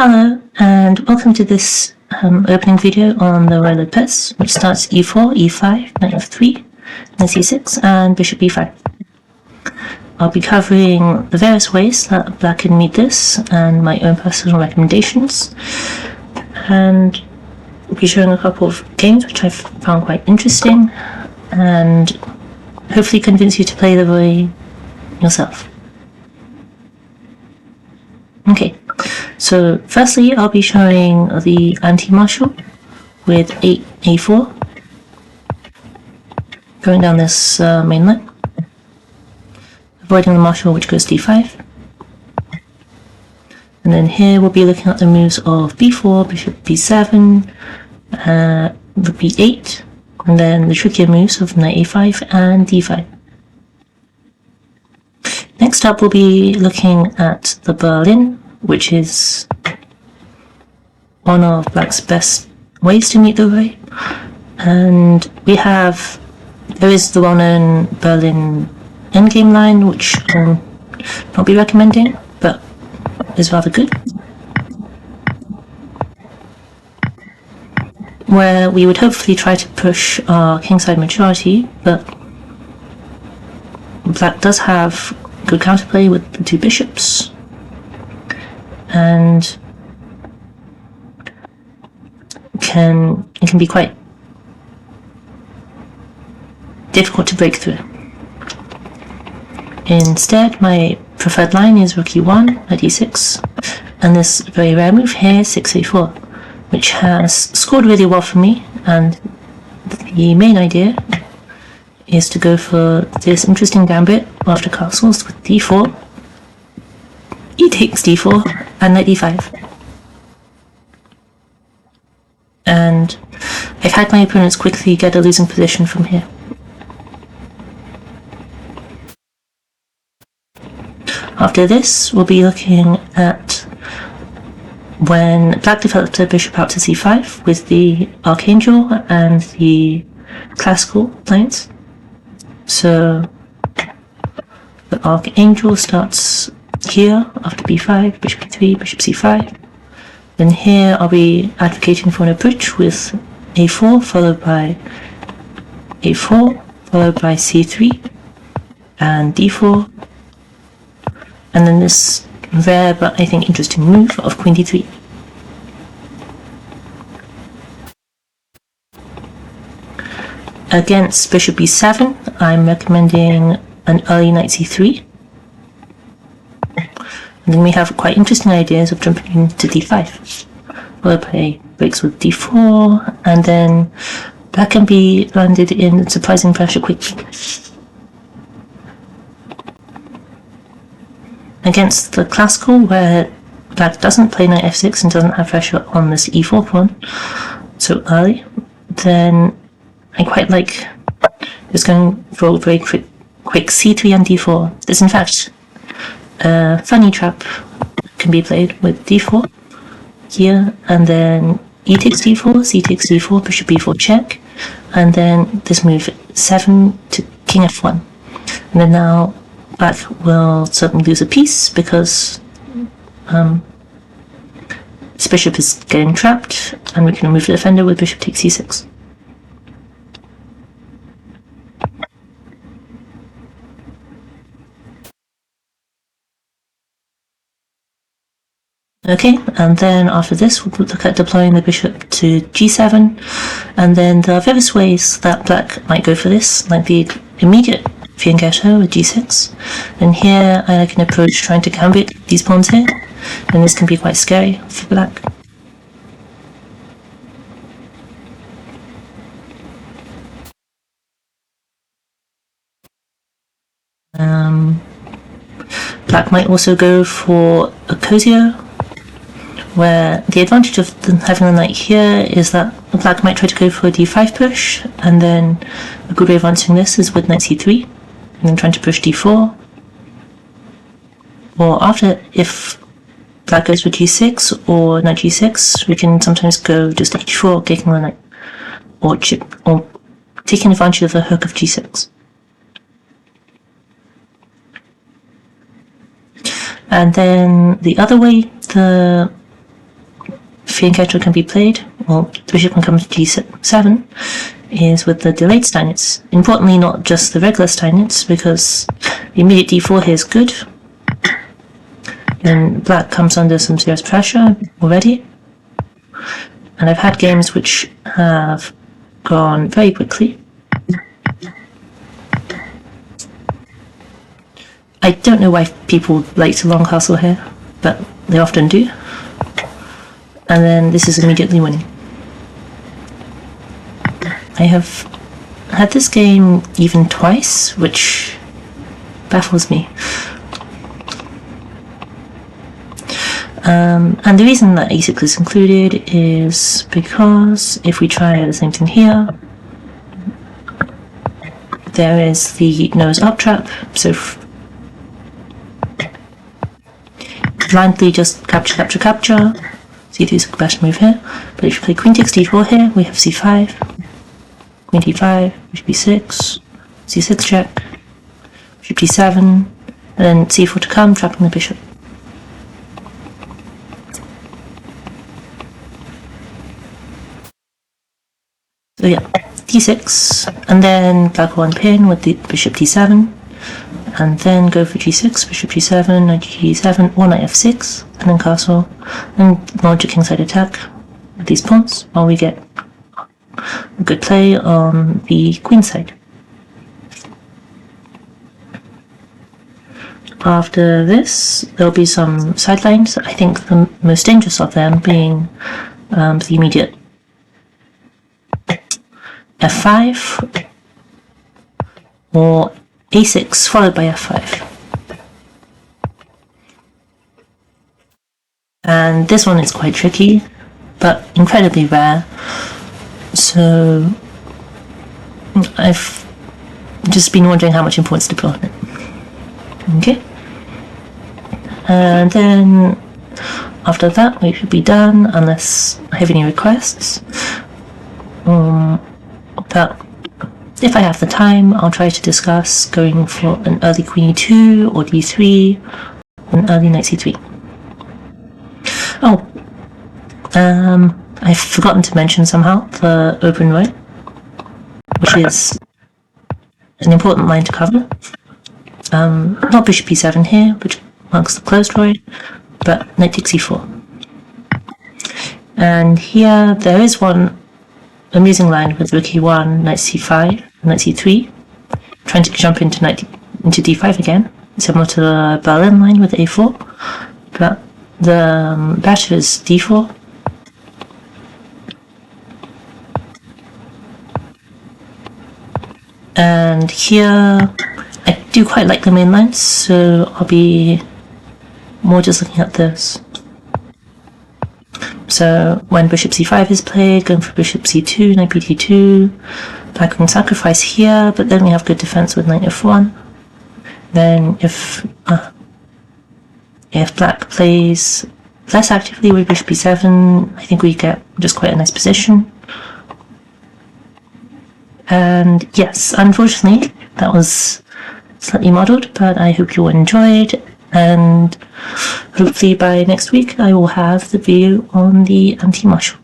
Hello, and welcome to this opening video on the Ruy Lopez, which starts e4, e5, knight f3, knight c6, and bishop e5. I'll be covering the various ways that black can meet this, and my own personal recommendations, and I'll be showing a couple of games which I've found quite interesting, and hopefully convince you to play the Ruy yourself. Okay. So firstly, I'll be showing the anti-marshal with a4, going down this main line, avoiding the marshal which goes d5. And then here we'll be looking at the moves of b4, bishop b7, rook b8, and then the trickier moves of knight a5 and d5. Next up, we'll be looking at the Berlin, which is one of black's best ways to meet the Ruy. And there is the well-known Berlin endgame line, which I'll not be recommending, but is rather good, where we would hopefully try to push our kingside majority, but black does have good counterplay with the two bishops, and it can be quite difficult to break through. Instead, my preferred line is rook e1, knight e6, and this very rare move here, 6a4, which has scored really well for me, and the main idea is to go for this interesting gambit after castles with d4, e takes d4, and knight e5. And I've had my opponents quickly get a losing position from here. After this, we'll be looking at when black developed a bishop out to c5 with the Archangel and the classical lines. So the Archangel starts here after b5, bishop e3, bishop c5. Then here I'll be advocating for an approach with a4 followed by a4 followed by c3 and d4, and then this rare but I think interesting move of queen d3. Against bishop b7, I'm recommending an early knight c3. And then we have quite interesting ideas of jumping into d5, followed by breaks with d4, and then black can be landed in surprising pressure quickly. Against the classical, where black doesn't play knight f6 and doesn't have pressure on this e4 pawn so early, then I quite like just going for a very quick c3 and d4. There's in fact a funny trap can be played with d4 here, and then e takes d4, c takes d4, bishop b4 check, and then this move 7 to king f1. And then now black will certainly lose a piece because this bishop is getting trapped, and we can remove the defender with bishop takes c6. Okay, and then after this we'll look at deploying the bishop to g7, and then there are various ways that black might go for this, like the immediate fianchetto with g6, and here I like an approach trying to gambit these pawns here, and this can be quite scary for black. Black might also go for a cozier, where the advantage of having the knight here is that black might try to go for a d5 push, and then a good way of answering this is with knight c3, and then trying to push d4. Or after, if black goes for g6 or knight g6, we can sometimes go just h4, taking the knight, or taking advantage of the hook of g6. And then the other way, the fianchetto can be played, or the bishop can come to g7, is with the delayed Steinitz. Importantly, not just the regular Steinitz, because the immediate d4 here is good. And black comes under some serious pressure already. And I've had games which have gone very quickly. I don't know why people like to long castle here, but they often do. And then this is immediately winning. I have had this game even twice, which baffles me. And the reason that e6 is included is because if we try the same thing here, there is the nose up trap, so blindly just capture, capture, capture. c3 is the best move here, but if you play queen takes d4 here, we have c5, queen d5, bishop b6, c6 check, bishop d7, and then c4 to come, trapping the bishop. So yeah, d6, and then black one pin with the bishop d7, and then go for g6, bishop g7, knight g7, or knight f6, and then castle, and launch a kingside attack with these pawns, while we get a good play on the queen side. After this, there'll be some sidelines. I think the most dangerous of them being the immediate f5 or a6 followed by f5. And this one is quite tricky, but incredibly rare. So I've just been wondering how much importance to put on it. Okay. And then after that we should be done, unless I have any requests. But if I have the time, I'll try to discuss going for an early queen e2 or d3, or an early knight c3. Oh, I've forgotten to mention somehow the open roy, which is an important line to cover. Not bishop b7 here, which marks the closed roy, but knight takes e4. And here there is one amusing line with rook e1, knight c5, knight c3, trying to jump into d5 again, similar to the Berlin line with a4, but the better is d4. And here I do quite like the main lines, so I'll be more just looking at this. So when bishop c5 is played, going for bishop c2, knight pt2, black can sacrifice here, but then we have good defense with knight f1. Then if black plays less actively with bishop b7, I think we get just quite a nice position. And yes, unfortunately, that was slightly muddled, but I hope you all enjoyed, and hopefully by next week I will have the video on the anti-marshal.